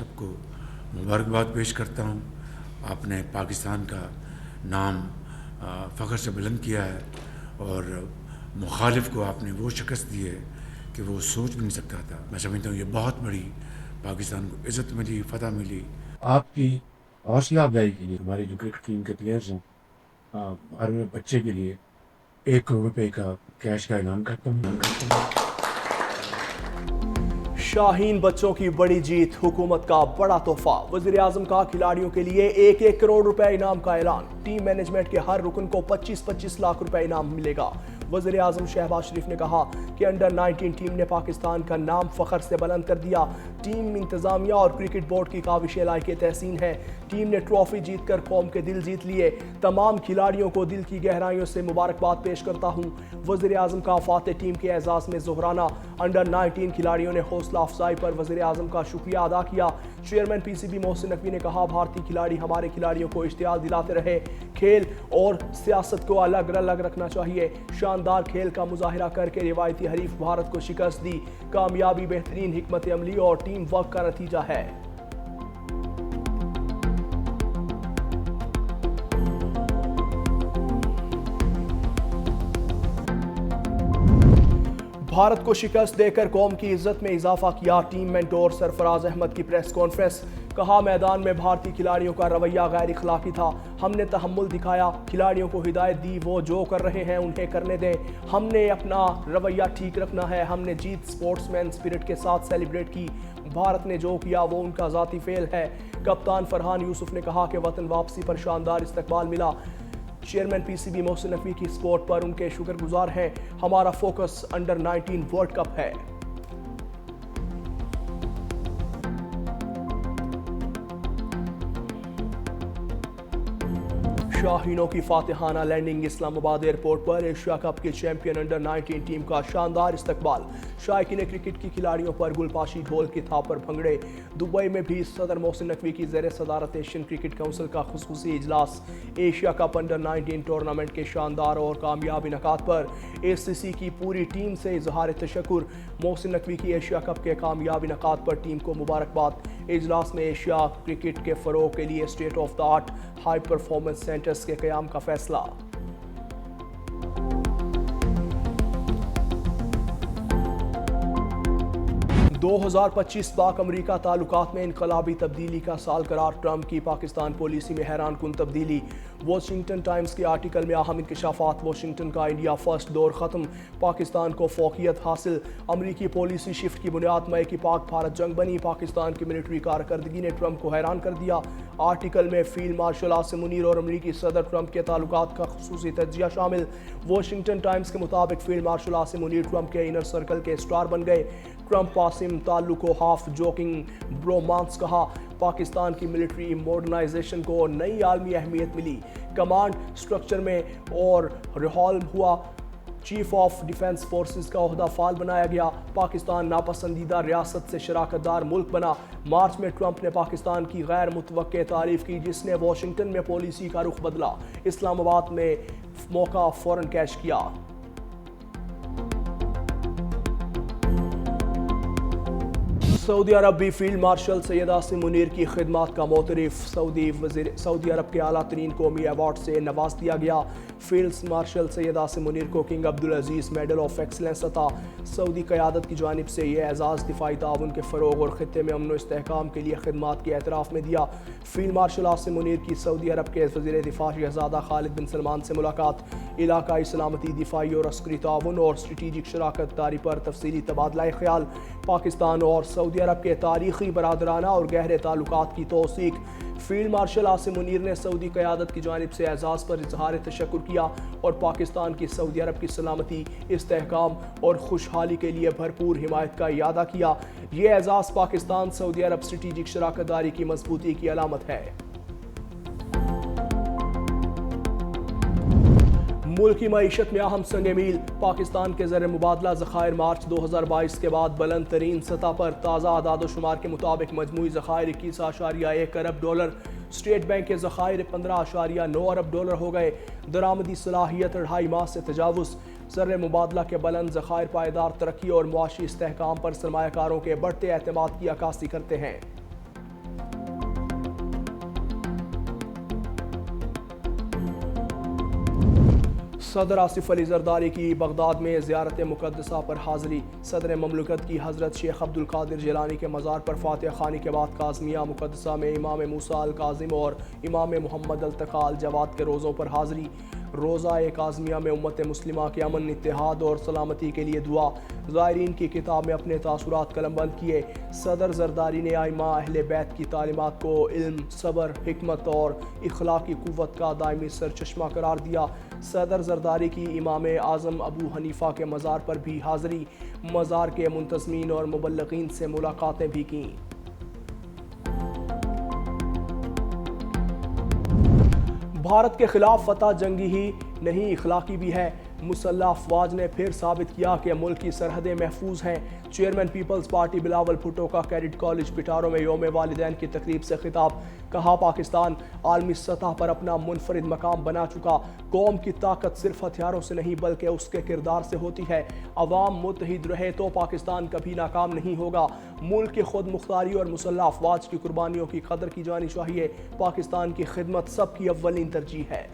سب کو مبارکباد پیش کرتا ہوں. آپ نے پاکستان کا نام فخر سے بلند کیا ہے اور مخالف کو آپ نے وہ شکست دی ہے کہ وہ سوچ بھی نہیں سکتا تھا. میں سمجھتا ہوں یہ بہت بڑی پاکستان کو عزت ملی، فتح ملی. آپ کی حوصلہ افزائی کے لیے ہماری جو کرکٹ ٹیم کے پلیئرز ہیں ہر بچے کے لیے 1 کروڑ روپے کا کیش کا اعلان کرتا ہوں. شاہین بچوں کی بڑی جیت، حکومت کا بڑا تحفہ. وزیر اعظم کا کھلاڑیوں کے لیے 1 کروڑ روپے انعام کا اعلان. ٹیم مینجمنٹ کے ہر رکن کو 25 لاکھ روپے انعام ملے گا. وزیر اعظم شہباز شریف نے کہا کہ انڈر-19 ٹیم نے پاکستان کا نام فخر سے بلند کر دیا. ٹیم انتظامیہ اور کرکٹ بورڈ کی کاوشیں لائق تحسین ہے. ٹیم نے ٹرافی جیت کر قوم کے دل جیت لیے. تمام کھلاڑیوں کو دل کی گہرائیوں سے مبارکباد پیش کرتا ہوں. وزیر اعظم کا فاتح ٹیم کے اعزاز میں ظہرانہ. انڈر-19 کھلاڑیوں نے حوصلہ افزائی پر وزیر اعظم کا شکریہ ادا کیا. Chairman P C B Mohsin Naqvi نے کہا بھارتی کھلاڑی ہمارے کھلاڑیوں کو اشتعال دلاتے رہے. کھیل اور سیاست کو الگ الگ رکھنا چاہیے. شاندار کھیل کا مظاہرہ کر کے روایتی حریف بھارت کو شکست دی. کامیابی بہترین حکمت عملی اور ٹیم ورک کا نتیجہ ہے. بھارت کو شکست دے کر قوم کی عزت میں اضافہ کیا. ٹیم مینٹور سرفراز احمد کی پریس کانفرنس. کہا میدان میں بھارتی کھلاڑیوں کا رویہ غیر اخلاقی تھا. ہم نے تحمل دکھایا. کھلاڑیوں کو ہدایت دی وہ جو کر رہے ہیں انہیں کرنے دیں. ہم نے اپنا رویہ ٹھیک رکھنا ہے. ہم نے جیت سپورٹس مین اسپرٹ کے ساتھ سیلیبریٹ کی. بھارت نے جو کیا وہ ان کا ذاتی فعل ہے. کپتان فرحان یوسف نے کہا کہ وطن واپسی پر شاندار استقبال ملا. Chairman P C B Mohsin Naqvi کی سپورٹ پر ان کے شکر گزار ہیں. ہمارا فوکس انڈر-19 ورلڈ کپ ہے. شاہینوں کی فاتحانہ لینڈنگ. اسلام آباد ایئرپورٹ پر ایشیا کپ کے چیمپئن انڈر-19 ٹیم کا شاندار استقبال. شائقین کرکٹ کی کھلاڑیوں پر گل پاشی ڈھول کی تھاپ پر بھنگڑے. دبئی میں بھی صدر محسن نقوی کی زیر صدارت ایشین کرکٹ کونسل کا خصوصی اجلاس. ایشیا کپ انڈر-19 ٹورنامنٹ کے شاندار اور کامیاب انعقاد پر اے سی سی کی پوری ٹیم سے اظہار تشکر. محسن نقوی کی ایشیا کپ کے کامیاب انعقاد پر ٹیم کو مبارکباد. اجلاس میں ایشیا کرکٹ کے فروغ کے لیے state of the art high performance centres کے قیام کا فیصلہ. دو ہزار 25 پاک امریکہ تعلقات میں انقلابی تبدیلی کا سال قرار. ٹرمپ کی پاکستان پالیسی میں حیران کن تبدیلی. واشنگٹن ٹائمز کے آرٹیکل میں اہم انکشافات. واشنگٹن کا انڈیا فرسٹ دور ختم. پاکستان کو فوقیت حاصل. امریکی پالیسی شفٹ کی بنیاد مئی کی پاک بھارت جنگ بنی. پاکستان کی ملٹری کارکردگی نے ٹرمپ کو حیران کر دیا. آرٹیکل میں فیلڈ مارشل عاصم منیر اور امریکی صدر ٹرمپ کے تعلقات کا خصوصی تجزیہ شامل. واشنگٹن ٹائمز کے مطابق field marshal Asim Munir Trump کے انر سرکل کے اسٹار بن گئے. ٹرمپ عاصم تعلق کو ہاف جوکنگ برومانس کہا. پاکستان کی ملٹری ماڈرنائزیشن کو نئی عالمی اہمیت ملی. کمانڈ سٹرکچر میں اور ریہالم ہوا. چیف آف ڈیفنس فورسز کا عہدہ فعال بنایا گیا. پاکستان ناپسندیدہ ریاست سے شراکت دار ملک بنا. مارچ میں ٹرمپ نے پاکستان کی غیر متوقع تعریف کی جس نے واشنگٹن میں پالیسی کا رخ بدلا. اسلام آباد میں موقع فوراً کیچ کیا. سعودی عرب بھی فیلڈ مارشل سید عاصم منیر کی خدمات کا معترف. سعودی عرب کے اعلیٰ ترین قومی ایوارڈ سے نواز دیا گیا. فیلڈ مارشل سید عاصم منیر کو king Abdulaziz medal of excellence عطا. سعودی قیادت کی جانب سے یہ اعزاز دفاعی تعاون کے فروغ اور خطے میں امن و استحکام کے لیے خدمات کے اعتراف میں دیا. فیلڈ مارشل عاصم منیر کی سعودی عرب کے وزیر دفاع شہزادہ خالد بن سلمان سے ملاقات. علاقائی سلامتی، دفاعی اور عسکری تعاون اور اسٹریٹجک شراکت داری پر تفصیلی تبادلہ خیال. پاکستان اور سعودی عرب کے تاریخی برادرانہ اور گہرے تعلقات کی توثیق. فیلڈ مارشل عاصم منیر نے سعودی قیادت کی جانب سے اعزاز پر اظہار تشکر کیا اور پاکستان کی سعودی عرب کی سلامتی، استحکام اور خوشحالی کے لیے بھرپور حمایت کا اعادہ کیا. یہ اعزاز پاکستان سعودی عرب اسٹریٹجک شراکت داری کی مضبوطی کی علامت ہے. ملک کی معیشت میں اہم سنگ میل. پاکستان کے زر مبادلہ ذخائر مارچ 2022 کے بعد بلند ترین سطح پر. تازہ اعداد و شمار کے مطابق مجموعی ذخائر 21.1 ارب ڈالر. اسٹیٹ بینک کے ذخائر 15.9 ارب ڈالر ہو گئے. درآمدی صلاحیت 2.5 ماہ سے تجاوز. زر مبادلہ کے بلند ذخائر پائیدار ترقی اور معاشی استحکام پر سرمایہ کاروں کے بڑھتے اعتماد کی عکاسی کرتے ہیں. صدر آصف علی زرداری کی بغداد میں زیارت مقدسہ پر حاضری۔ صدر مملکت کی حضرت شیخ عبدالقادر جیلانی کے مزار پر فاتحہ خوانی کے بعد کاظمیہ مقدسہ میں امام موسیٰ الکاظم اور امام محمد التقیٰ الجواد کے روزوں پر حاضری۔ روزہ کاظمیہ میں امت مسلمہ کے امن، اتحاد اور سلامتی کے لیے دعا۔ زائرین کی کتاب میں اپنے تاثرات قلم بند کیے۔ صدر زرداری نے ائمہ اہل بیت کی تعلیمات کو علم، صبر، حکمت اور اخلاقی قوت کا دائمی سرچشمہ قرار دیا۔ صدر زرداری کی امام اعظم ابو حنیفہ کے مزار پر بھی حاضری۔ مزار کے منتظمین اور مبلغین سے ملاقاتیں بھی کیں۔ بھارت کے خلاف فتح جنگی ہی نہیں اخلاقی بھی ہے۔ مسلح افواج نے پھر ثابت کیا کہ ملک کی سرحدیں محفوظ ہیں۔ چیئرمین پیپلز پارٹی بلاول بھٹو کا کیڈٹ کالج پٹارو میں یوم والدین کی تقریب سے خطاب۔ کہا پاکستان عالمی سطح پر اپنا منفرد مقام بنا چکا۔ قوم کی طاقت صرف ہتھیاروں سے نہیں بلکہ اس کے کردار سے ہوتی ہے۔ عوام متحد رہے تو پاکستان کبھی ناکام نہیں ہوگا۔ ملک کی خود مختاری اور مسلح افواج کی قربانیوں کی قدر کی جانی چاہیے۔ پاکستان کی خدمت سب کی اولین ترجیح ہے۔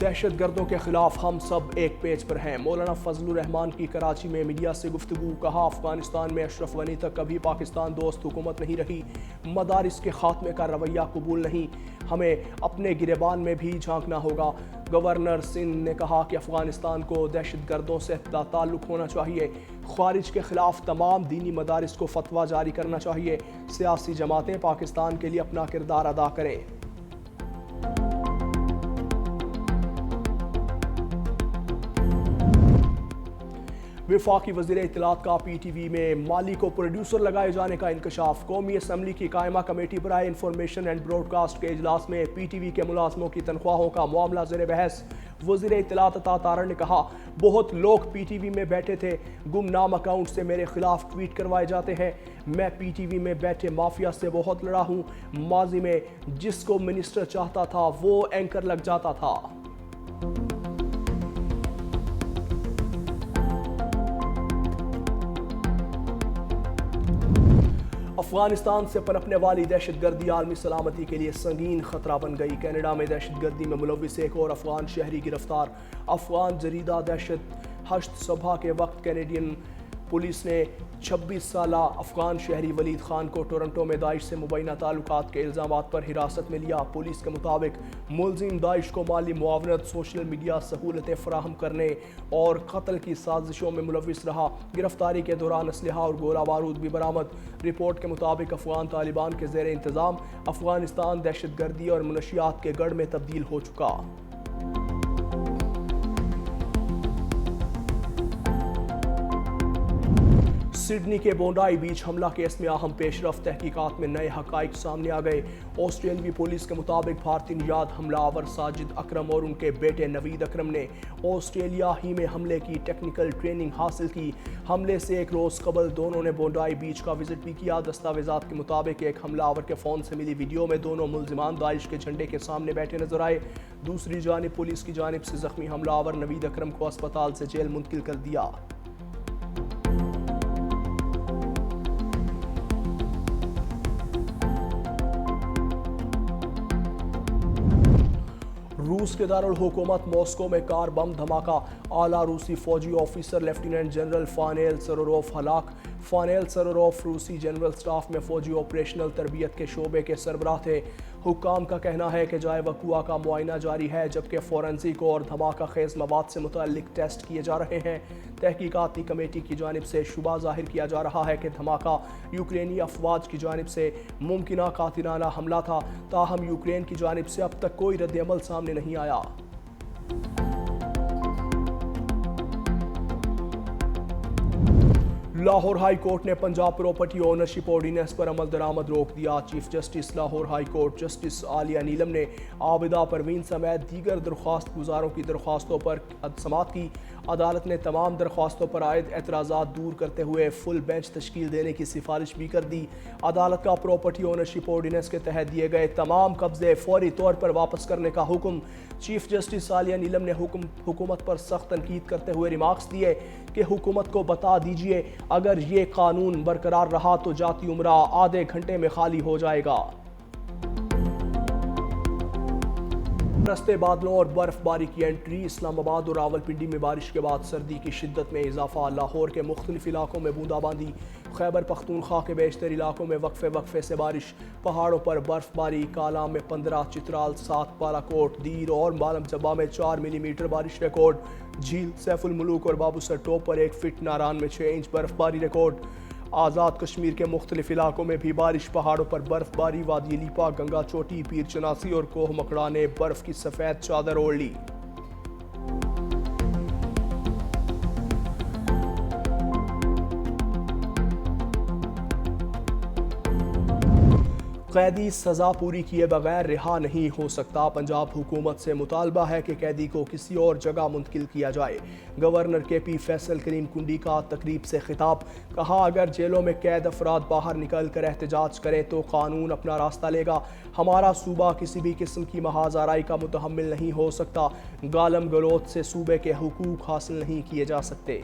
دہشت گردوں کے خلاف ہم سب ایک پیج پر ہیں۔ مولانا فضل الرحمان کی کراچی میں میڈیا سے گفتگو۔ کہا افغانستان میں اشرف غنی تک کبھی پاکستان دوست حکومت نہیں رہی۔ مدارس کے خاتمے کا رویہ قبول نہیں۔ ہمیں اپنے گریبان میں بھی جھانکنا ہوگا۔ گورنر سندھ نے کہا کہ افغانستان کو دہشت گردوں سے تعلق ہونا چاہیے۔ خارج کے خلاف تمام دینی مدارس کو فتویٰ جاری کرنا چاہیے۔ سیاسی جماعتیں پاکستان کے لیے اپنا کردار ادا کریں۔ وفاقی وزیر اطلاعات کا پی ٹی وی میں مالی کو پروڈیوسر لگائے جانے کا انکشاف۔ قومی اسمبلی کی قائمہ کمیٹی برائے انفارمیشن اینڈ براڈ کاسٹ کے اجلاس میں پی ٹی وی کے ملازموں کی تنخواہوں کا معاملہ زیر بحث۔ وزیر اطلاعات عطا تارڑ نے کہا بہت لوگ پی ٹی وی میں بیٹھے تھے، گمنام اکاؤنٹ سے میرے خلاف ٹویٹ کروائے جاتے ہیں۔ میں پی ٹی وی میں بیٹھے مافیا سے بہت لڑا ہوں۔ ماضی میں جس کو منسٹر چاہتا تھا وہ اینکر لگ جاتا تھا۔ افغانستان سے پنپنے والی دہشت گردی عالمی سلامتی کے لیے سنگین خطرہ بن گئی۔ کینیڈا میں دہشت گردی میں ملوث ایک اور افغان شہری گرفتار۔ افغان جریدہ دہشت ہشت صبح کے وقت کینیڈین پولیس نے 26 سالہ افغان شہری ولید خان کو ٹورنٹو میں داعش سے مبینہ تعلقات کے الزامات پر حراست میں لیا۔ پولیس کے مطابق ملزم داعش کو مالی معاونت، سوشل میڈیا سہولتیں فراہم کرنے اور قتل کی سازشوں میں ملوث رہا۔ گرفتاری کے دوران اسلحہ اور گولہ بارود بھی برآمد۔ رپورٹ کے مطابق افغان طالبان کے زیر انتظام افغانستان دہشت گردی اور منشیات کے گڑھ میں تبدیل ہو چکا۔ سڈنی کے بونڈائی بیچ حملہ کیس میں اہم پیش رفت۔ تحقیقات میں نئے حقائق سامنے آ گئے۔ آسٹریلوی پولیس کے مطابق بھارتی نژاد حملہ آور ساجد اکرم اور ان کے بیٹے نوید اکرم نے آسٹریلیا ہی میں حملے کی ٹیکنیکل ٹریننگ حاصل کی۔ حملے سے ایک روز قبل دونوں نے بونڈائی بیچ کا وزٹ بھی کیا۔ دستاویزات کے مطابق ایک حملہ آور کے فون سے ملی ویڈیو میں دونوں ملزمان داعش کے جھنڈے کے سامنے بیٹھے نظر آئے۔ دوسری جانب پولیس کی جانب سے زخمی حملہ آور نوید اکرم کو اسپتال سے جیل منتقل کر دیا۔ روس کے دارالحکومت ماسکو میں کار بم دھماکہ۔ اعلیٰ روسی فوجی آفیسر لیفٹیننٹ جنرل فانیل سروروف ہلاک۔ فانیل سروروف روسی جنرل سٹاف میں فوجی آپریشنل تربیت کے شعبے کے سربراہ تھے۔ حکام کا کہنا ہے کہ جائے وقوع کا معائنہ جاری ہے، جبکہ فورنسک اور دھماکہ خیز مواد سے متعلق ٹیسٹ کیے جا رہے ہیں۔ تحقیقاتی کمیٹی کی جانب سے شبہ ظاہر کیا جا رہا ہے کہ دھماکہ یوکرینی افواج کی جانب سے ممکنہ قاتلانہ حملہ تھا، تاہم یوکرین کی جانب سے اب تک کوئی رد عمل سامنے نہیں آیا۔ لاہور ہائی کورٹ نے پنجاب پراپرٹی اونرشپ آرڈیننس پر عمل درآمد روک دیا۔ Chief justice Lahore high court justice Aliya Neelum نے عابدہ پروین سمیت دیگر درخواست گزاروں کی درخواستوں پر سماعت کی۔ عدالت نے تمام درخواستوں پر عائد اعتراضات دور کرتے ہوئے فل بینچ تشکیل دینے کی سفارش بھی کر دی۔ عدالت کا پراپرٹی اونرشپ آرڈیننس کے تحت دیے گئے تمام قبضے فوری طور پر واپس کرنے کا حکم۔ چیف جسٹس عالیہ نیلم نے حکومت پر سخت تنقید کرتے ہوئے ریمارکس دیے کہ حکومت کو بتا دیجیے اگر یہ قانون برقرار رہا تو جاتی عمرہ آدھے گھنٹے میں خالی ہو جائے گا۔ رستے بادلوں اور برف باری کی انٹری، اسلام آباد اور راولپنڈی میں بارش کے بعد سردی کی شدت میں اضافہ، لاہور کے مختلف علاقوں میں بوندا باندی، خیبر پختونخوا کے بیشتر علاقوں میں وقفے سے بارش، پہاڑوں پر برف باری، کالام میں 15، چترال 7، بالا کوٹ، دیر اور مالم جبہ میں 4 ملی میٹر بارش ریکارڈ، جھیل سیف الملوک اور بابوسر ٹوپ پر 1 فٹ، ناران میں 6 انچ برف باری ریکارڈ۔ آزاد کشمیر کے مختلف علاقوں میں بھی بارش، پہاڑوں پر برف باری، وادی لیپا، گنگا چوٹی، پیر چناسی اور کوہ مکڑا نے برف کی سفید چادر اوڑھ لی۔ قیدی سزا پوری کیے بغیر رہا نہیں ہو سکتا، پنجاب حکومت سے مطالبہ ہے کہ قیدی کو کسی اور جگہ منتقل کیا جائے۔ گورنر کے پی فیصل کریم کنڈی کا تقریب سے خطاب، کہا اگر جیلوں میں قید افراد باہر نکل کر احتجاج کریں تو قانون اپنا راستہ لے گا۔ ہمارا صوبہ کسی بھی قسم کی محاذ آرائی کا متحمل نہیں ہو سکتا، گالم گلوچ سے صوبے کے حقوق حاصل نہیں کیے جا سکتے۔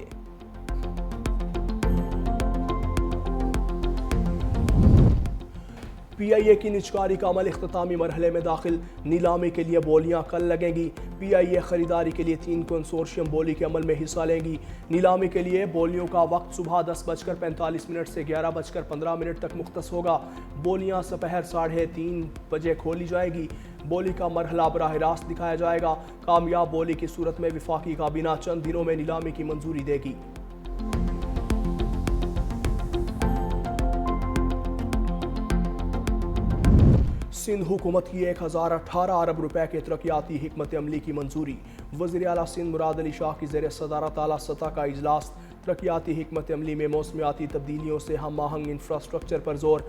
پی آئی اے کی نجکاری کا عمل اختتامی مرحلے میں داخل، نیلامی کے لیے بولیاں کل لگیں گی۔ پی آئی اے خریداری کے لیے 3 کنسورشیم بولی کے عمل میں حصہ لیں گی۔ نیلامی کے لیے بولیوں کا وقت صبح 10:45 سے 11:15 تک مختص ہوگا۔ بولیاں سپہر 3:30 بجے کھولی جائیں گی۔ بولی کا مرحلہ براہ راست دکھایا جائے گا۔ کامیاب بولی کی صورت میں وفاقی کابینہ چند دنوں میں نیلامی کی منظوری دے گی۔ سندھ حکومت کی 1018 ارب روپے کے ترقیاتی حکمت عملی کی منظوری، وزیر اعلیٰ سندھ مراد علی شاہ کی زیر صدارت اعلیٰ سطح کا اجلاس، ترقیاتی حکمت عملی میں موسمیاتی تبدیلیوں سے ہم آہنگ انفراسٹرکچر پر زور،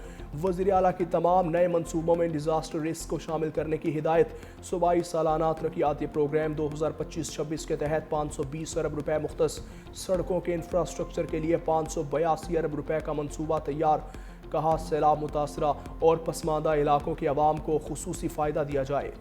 وزیر اعلیٰ کی تمام نئے منصوبوں میں ڈیزاسٹر رسک کو شامل کرنے کی ہدایت، صوبائی سالانہ ترقیاتی پروگرام 2025-26 کے تحت 520 ارب روپے مختص، سڑکوں کے انفراسٹرکچر کے لیے 582 ارب روپے کا منصوبہ تیار، کہا سیلاب متاثرہ اور پسماندہ علاقوں کے عوام کو خصوصی فائدہ دیا جائے۔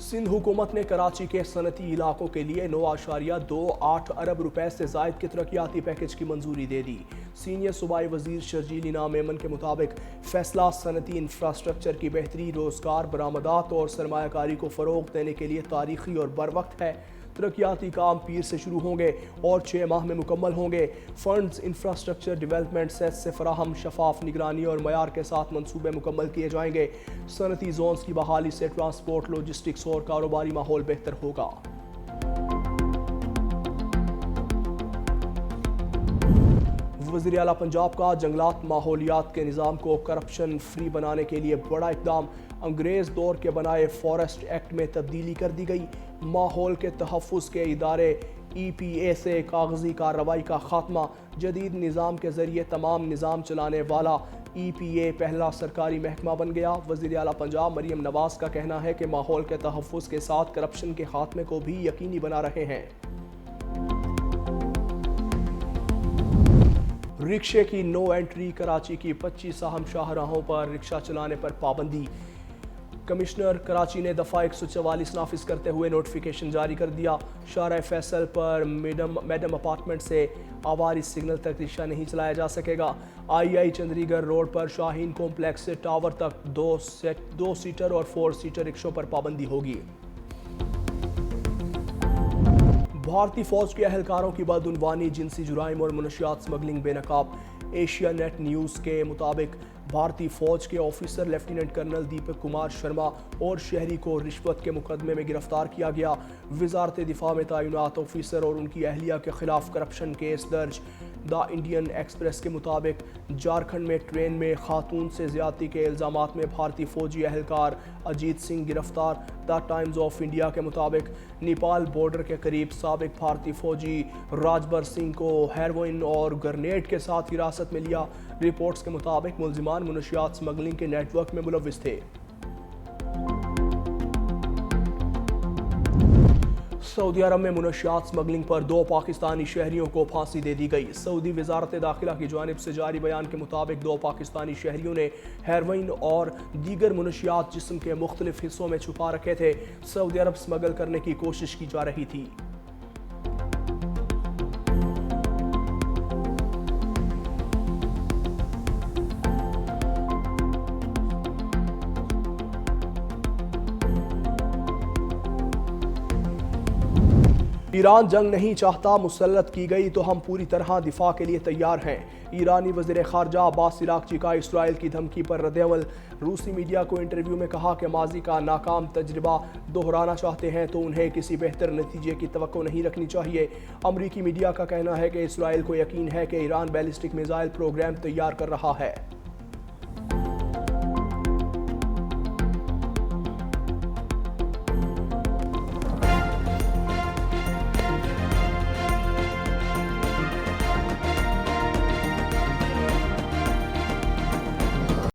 سندھ حکومت نے کراچی کے صنعتی علاقوں کے لیے 9.28 ارب روپے سے زائد کے ترقیاتی پیکج کی منظوری دے دی۔ سینئر صوبائی وزیر شرجیل انعام میمن کے مطابق فیصلہ صنعتی انفراسٹرکچر کی بہتری، روزگار، برآمدات اور سرمایہ کاری کو فروغ دینے کے لیے تاریخی اور بروقت ہے۔ ترقیاتی کام پیر سے شروع ہوں گے اور 6 ماہ میں مکمل ہوں گے۔ فنڈز انفراسٹرکچر ڈیولپمنٹ سیس سے فراہم، شفاف نگرانی اور معیار کے ساتھ منصوبے مکمل کیے جائیں گے۔ صنعتی زونز کی بحالی سے ٹرانسپورٹ، لاجسٹکس اور کاروباری ماحول بہتر ہوگا۔ وزیر اعلیٰ پنجاب کا جنگلات ماحولیات کے نظام کو کرپشن فری بنانے کے لیے بڑا اقدام، انگریز دور کے بنائے فارسٹ ایکٹ میں تبدیلی کر دی گئی۔ ماحول کے تحفظ کے ادارے ای پی اے سے کاغذی کارروائی کا خاتمہ، جدید نظام کے ذریعے تمام نظام چلانے والا ای پی اے پہلا سرکاری محکمہ بن گیا۔ وزیر اعلیٰ پنجاب مریم نواز کا کہنا ہے کہ ماحول کے تحفظ کے ساتھ کرپشن کے خاتمے کو بھی یقینی بنا رہے ہیں۔ رکشے کی نو انٹری، کراچی کی 25 اہم شاہراہوں پر رکشہ چلانے پر پابندی۔ کمشنر کراچی نے دفعہ 144 نافذ کرتے ہوئے نوٹیفیکیشن جاری کر دیا۔ شارع فیصل پر میڈم اپارٹمنٹ سے آواری سگنل تک رکشہ نہیں چلایا جا سکے گا۔ آئی چندری گڑھ روڈ پر شاہین کمپلیکس سے ٹاور تک 2 سیٹر اور 4 سیٹر رکشوں پر پابندی ہوگی۔ بھارتی فوج کے اہلکاروں کی بدعنوانی، جنسی جرائم اور منشیات سمگلنگ بے نقاب۔ ایشیا نیٹ نیوز کے مطابق بھارتی فوج کے officer lieutenant colonel Deepak Kumar Sharma اور شہری کو رشوت کے مقدمے میں گرفتار کیا گیا۔ وزارت دفاع میں تعینات آفیسر اور ان کی اہلیہ کے خلاف کرپشن کیس درج۔ دا انڈین ایکسپریس کے مطابق جھارکھنڈ میں ٹرین میں خاتون سے زیادتی کے الزامات میں بھارتی فوجی اہلکار اجیت سنگھ گرفتار۔ دا ٹائمز آف انڈیا کے مطابق نیپال بارڈر کے قریب سابق بھارتی فوجی راجبر سنگھ کو ہیروئن اور گرنیڈ کے ساتھ حراست میں لیا۔ رپورٹس کے مطابق ملزمان منشیات سمگلنگ کے نیٹ ورک میں ملوث تھے۔ سعودی عرب میں منشیات سمگلنگ پر 2 پاکستانی شہریوں کو پھانسی دے دی گئی۔ سعودی وزارت داخلہ کی جانب سے جاری بیان کے مطابق 2 پاکستانی شہریوں نے ہیروئن اور دیگر منشیات جسم کے مختلف حصوں میں چھپا رکھے تھے۔ سعودی عرب سمگل کرنے کی کوشش کی جا رہی تھی۔ ایران جنگ نہیں چاہتا، مسلط کی گئی تو ہم پوری طرح دفاع کے لیے تیار ہیں۔ ایرانی وزیر خارجہ عباس عراقچی کا اسرائیل کی دھمکی پر رد عمل۔ روسی میڈیا کو انٹرویو میں کہا کہ ماضی کا ناکام تجربہ دہرانا چاہتے ہیں تو انہیں کسی بہتر نتیجے کی توقع نہیں رکھنی چاہیے۔ امریکی میڈیا کا کہنا ہے کہ اسرائیل کو یقین ہے کہ ایران بیلسٹک میزائل پروگرام تیار کر رہا ہے۔